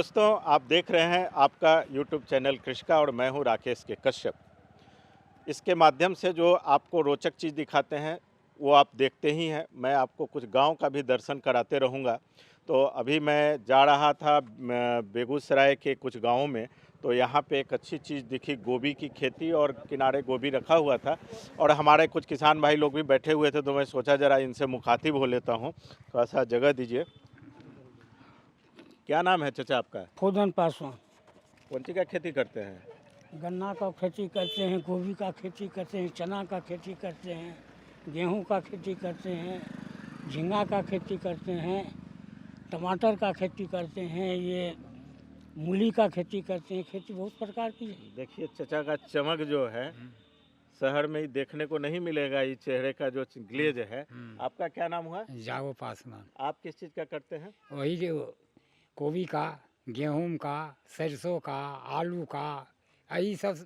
दोस्तों, आप देख रहे हैं आपका YouTube चैनल कृषिका और मैं हूं राकेश के कश्यप। इसके माध्यम से जो आपको रोचक चीज़ दिखाते हैं वो आप देखते ही हैं। मैं आपको कुछ गांव का भी दर्शन कराते रहूंगा। तो अभी मैं जा रहा था बेगूसराय के कुछ गांवों में, तो यहाँ पे एक अच्छी चीज़ दिखी, गोभी की खेती, और किनारे गोभी रखा हुआ था और हमारे कुछ किसान भाई लोग भी बैठे हुए थे। तो मैं सोचा ज़रा इनसे मुखातिब हो लेता हूँ। थोड़ा सा जगह दीजिए। क्या नाम है चाचा आपका? फूदन पासवान। कौन सी का खेती करते हैं? गन्ना का खेती करते हैं, गोभी का खेती करते हैं, चना का खेती करते हैं, गेहूं का खेती करते हैं, झींगा का खेती करते हैं, टमाटर का खेती करते हैं, ये मूली का खेती करते हैं। खेती बहुत प्रकार की है। देखिए चाचा का चमक जो है शहर में ही देखने को नहीं मिलेगा। ये चेहरे का जो ग्लेज है। आपका क्या नाम हुआ? जागो पासवान। आप किस चीज़ का करते हैं? वही जो गोभी का, गेहूं का, सरसों का, आलू का, यही सब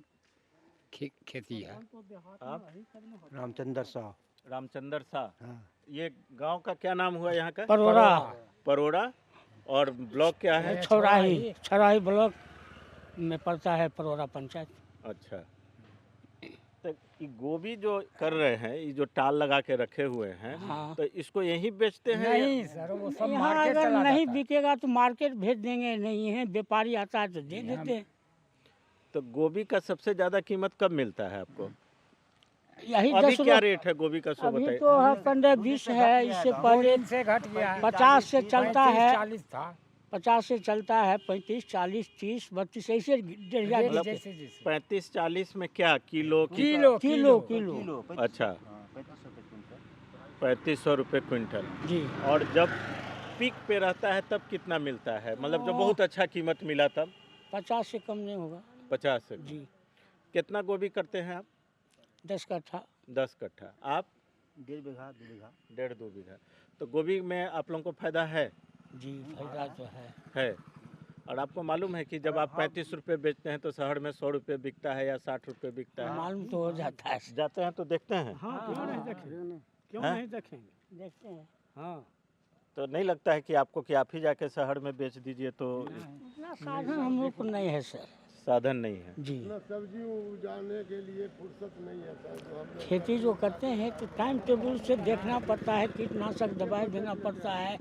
खेती है। आप? रामचंद्र शाह। रामचंद्र शाह। हाँ। ये गांव का क्या नाम हुआ यहाँ का? परोरा परोड़ा। और ब्लॉक क्या है? छराही ब्लॉक में पड़ता है परोरा पंचायत। अच्छा, तो ये गोभी जो कर रहे हैं, ये जो टाल लगा के रखे हुए हैं, हाँ। तो इसको यहीं बेचते हैं? नहीं सर, वो सब यहाँ मार्केट अगर चला नहीं जाता है। बिकेगा तो मार्केट भेज देंगे, नहीं है व्यापारी आता है तो दे देते हैं। तो गोभी का सबसे ज़्यादा कीमत कब मिलता है आपको? यही अभी 10 क्या रेट है गोभी का, सो अभी बताइए। तो है 15-20 है। इससे पहले से घट गया है। 50 से चलता है, 40 था। 50 से चलता है, 35, 40, 30, 32 ऐसे डेढ़िया रेट देते। जैसे जैसे 35-40 में क्या किलो की? किलो किलो अच्छा, 3500 रुपये क्विंटल। जी। और जब पीक पे रहता है तब कितना मिलता है? मतलब जब बहुत अच्छा कीमत मिला तब? 50 से कम नहीं होगा 50 से। जी। कितना गोभी करते हैं आप? 10 कट्ठा। 10 कट्ठा। आप? 1.5 बीघा 2 बीघा। 1.5-2 बीघा। तो गोभी में आप लोगों को फायदा है? जी फायदा तो है। और आपको मालूम है कि जब आप 35 रुपये बेचते हैं तो शहर में 100 रुपये बिकता है या 60 रुपये बिकता है? मालूम तो हो जाता है। जाते हैं तो देखते हैं। हाँ, क्यों नहीं देखेंगे, क्यों हाँ? नहीं देखेंगे, देखते हैं। हाँ, तो नहीं लगता है कि आपको कि आप ही जाके शहर में बेच दीजिए? तो इतना साधन हम लोग को नहीं है सर। साधन नहीं है। जी। सब्जी उगाने के लिए फुर्सत नहीं है सर। खेती जो करते हैं तो टाइम टेबल से देखना पड़ता है, कीटनाशक दवाई देना पड़ता है,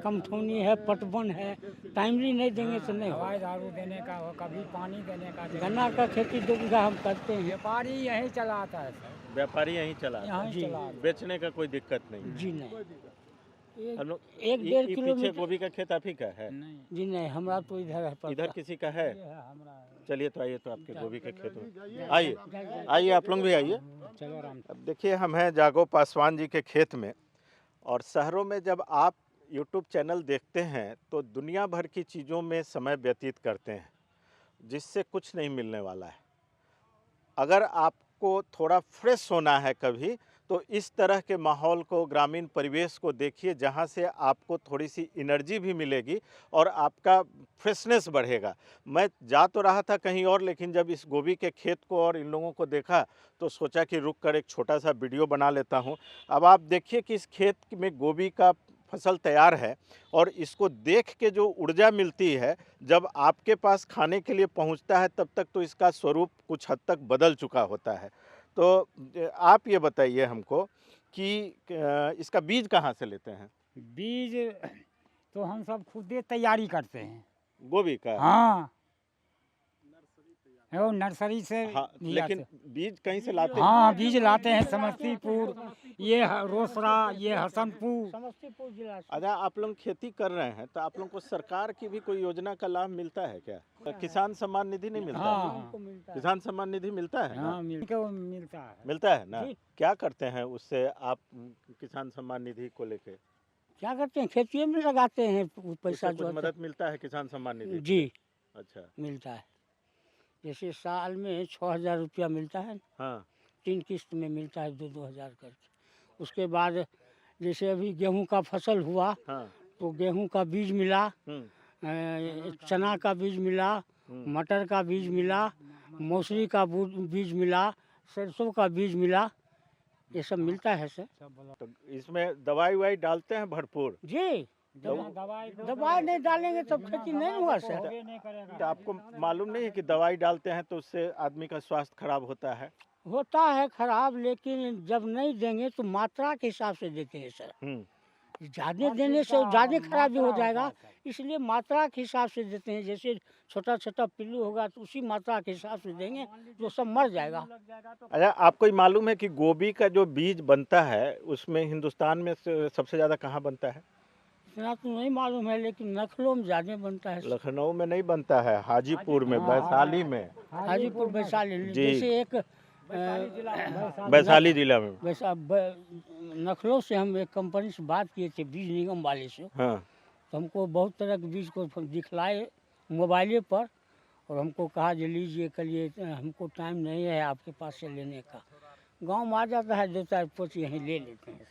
कमठौनी है, पटवन है, टाइमली नहीं देंगे तो नहीं दवाई होगा। दारू देने का हो, कभी पानी देने का। गन्ना का खेती 2 बीघा हम करते हैं। व्यापारी यही चलाता है सर, व्यापारी यहीं चला यहाँ जी। चला। बेचने का कोई दिक्कत नहीं। जी नहीं। हम लोग 1-1.5 पीछे किलोमीटर। गोभी का खेत आप ही का है? नहीं जी नहीं, हमारा तो इधर है पड़ता। इधर किसी का है? हमारा चलिए तो आइए, तो आपके गोभी के खेत में आइए। आइए आप लोग भी आइए। चलो राम। अब देखिए, हम हैं जागो पासवान जी के खेत में। और शहरों में जब आप YouTube चैनल देखते हैं तो दुनिया भर की चीज़ों में समय व्यतीत करते हैं जिससे कुछ नहीं मिलने वाला है। अगर आपको थोड़ा फ्रेश होना है कभी, तो इस तरह के माहौल को, ग्रामीण परिवेश को देखिए, जहाँ से आपको थोड़ी सी एनर्जी भी मिलेगी और आपका फ्रेशनेस बढ़ेगा। मैं जा तो रहा था कहीं और, लेकिन जब इस गोभी के खेत को और इन लोगों को देखा तो सोचा कि रुक कर एक छोटा सा वीडियो बना लेता हूँ। अब आप देखिए कि इस खेत में गोभी का फसल तैयार है और इसको देख के जो ऊर्जा मिलती है, जब आपके पास खाने के लिए पहुंचता है तब तक तो इसका स्वरूप कुछ हद तक बदल चुका होता है। तो आप ये बताइए हमको कि इसका बीज कहाँ से लेते हैं? बीज तो हम सब खुद ही तैयारी करते हैं। गोभी का? हाँ, वो नर्सरी से हाँ, भी लेकिन आते। बीज कहीं से लाते हैं? हाँ, बीज लाते हैं समस्तीपुर, ये रोसड़ा, ये हसनपुर। समस्तीपुर जिला से। अच्छा, आप लोग खेती कर रहे हैं तो आप लोगों को सरकार की भी कोई योजना का लाभ मिलता है क्या? किसान सम्मान निधि नहीं मिलता? हाँ। हमको मिलता है। किसान सम्मान निधि मिलता है ना? हाँ, मिलता है। मिलता है ना? जी। क्या करते हैं उससे आप किसान सम्मान निधि को लेके? क्या करते हैं, खेती में लगाते हैं पैसा उससे जो कुछ है। मदद मिलता है किसान सम्मान निधि? जी अच्छा। मिलता है। जैसे साल में 6,000 रुपया मिलता है, हाँ 3 किस्त में मिलता है, 2-2 हज़ार करके। उसके बाद जैसे अभी गेहूं का फसल हुआ हाँ। तो गेहूं का बीज मिला, चना का बीज मिला, मटर का बीज मिला, मौसरी का बीज मिला, सरसों का बीज मिला, ये सब मिलता है सर। तो इसमें दवाई ववाई डालते हैं भरपूर? जी दवाई नहीं डालेंगे तो खेती नहीं होगा सर। तो आपको मालूम नहीं है कि दवाई डालते हैं तो उससे आदमी का स्वास्थ्य खराब होता है? होता है खराब, लेकिन जब नहीं देंगे तो मात्रा के हिसाब से देते हैं सर। ज़्यादा देने से ज़्यादा खराब भी हो जाएगा, इसलिए मात्रा के हिसाब से देते हैं। जैसे छोटा छोटा पिल्लू होगा तो उसी मात्रा के हिसाब से देंगे, जो सब मर जाएगा। अच्छा, आपको ये मालूम है कि गोभी का जो बीज बनता है उसमें हिंदुस्तान में सबसे ज़्यादा कहाँ बनता है? इतना तो नहीं मालूम है, लेकिन नखलों में ज़्यादा बनता है। लखनऊ में नहीं बनता है, हाजीपुर में, वैशाली में। हाजीपुर वैशाली, जी। जैसे एक वैशाली जिला में। वैसा नखलों से हम एक कंपनी से बात किए थे, बीज निगम वाले से। हाँ। तो हमको बहुत तरह के बीज को दिखलाए मोबाइले पर, और हमको कहा जे लीजिए, करिए, हमको टाइम नहीं है आपके पास से लेने का। गांव में आ जाता है, 2-4 पोच यहीं ले लेते हैं।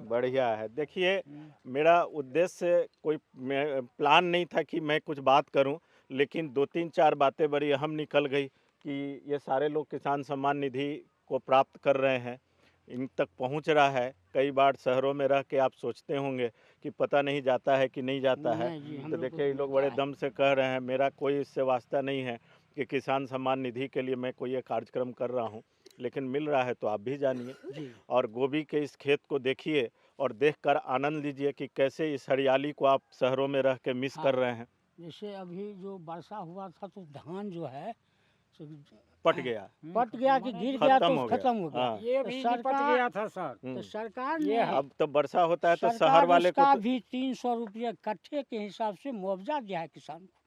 बढ़िया है। देखिए, मेरा उद्देश्य कोई प्लान नहीं था कि मैं कुछ बात करूं, लेकिन 2-3-4 बातें बड़ी अहम निकल गई कि ये सारे लोग किसान सम्मान निधि को प्राप्त कर रहे हैं, इन तक पहुंच रहा है। कई बार शहरों में रह के आप सोचते होंगे कि पता नहीं जाता है कि नहीं जाता है। तो देखिए, ये लोग बड़े दम से कह रहे हैं। मेरा कोई इससे वास्ता नहीं है कि किसान सम्मान निधि के लिए मैं कोई ये कार्यक्रम कर रहा हूँ, लेकिन मिल रहा है तो आप भी जानिए और गोभी के इस खेत को देखिए और देखकर आनंद लीजिए कि कैसे इस हरियाली को आप शहरों में रह के मिस कर रहे हैं। जैसे अभी जो वर्षा हुआ था तो धान जो है पट गया कि गिर गया खत्म तो हो गया। खत्म हो गया। हाँ। ये तो भी सरकार- पट गया था सर। तो सरकार ने ये अब तो वर्षा होता है तो शहर सरकार वाले को उसका तो, भी 300 रुपये कट्ठे के हिसाब से मुआवजा दिया है किसान को।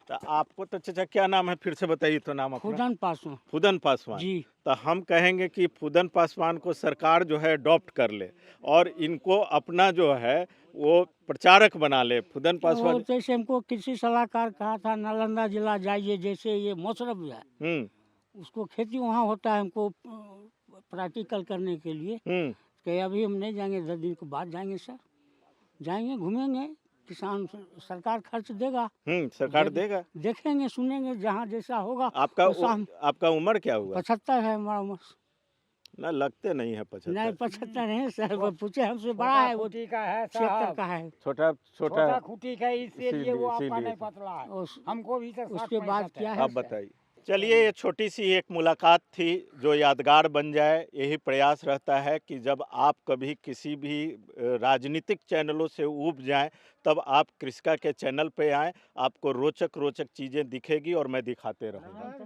तो आपको तो चाचा क्या नाम है, फिर से बताइए तो नाम अपना? खुदन पासवान फुदन पासवान जी। तो हम कहेंगे कि फुदन पासवान को सरकार जो है अडॉप्ट कर ले और इनको अपना जो है वो प्रचारक बना ले। फुदन वो पासवान। जैसे हमको कृषि सलाहकार कहा था नालंदा जिला जाइए, जैसे ये मोसरब है उसको खेती वहाँ होता है, हमको प्रैक्टिकल करने के लिए कि अभी हम नहीं जाएंगे, 10 दिन के बाद जाएंगे सर। जाएंगे, घूमेंगे, किसान सरकार खर्च देगा, सरकार देगा। देखेंगे सुनेंगे, जहाँ जैसा होगा। आपका उम्र क्या हुआ? 75 है हमारा उम्र। ना लगते नहीं है 75। नहीं 75 है सर, वो पूछे हमसे बड़ा है, वो खूटी का है 76 का है। छोटा छोटा खूटी का, इसलिए वो आपका इसीलिए। नहीं पतला है। उस- हमको भी तो उसके बाद क्या है आप बताइए। चलिए, ये छोटी सी एक मुलाकात थी जो यादगार बन जाए। यही प्रयास रहता है कि जब आप कभी किसी भी राजनीतिक चैनलों से ऊब जाएं, तब आप कृषिका के चैनल पे आएं। आपको रोचक रोचक चीज़ें दिखेगी और मैं दिखाते रहूँगा।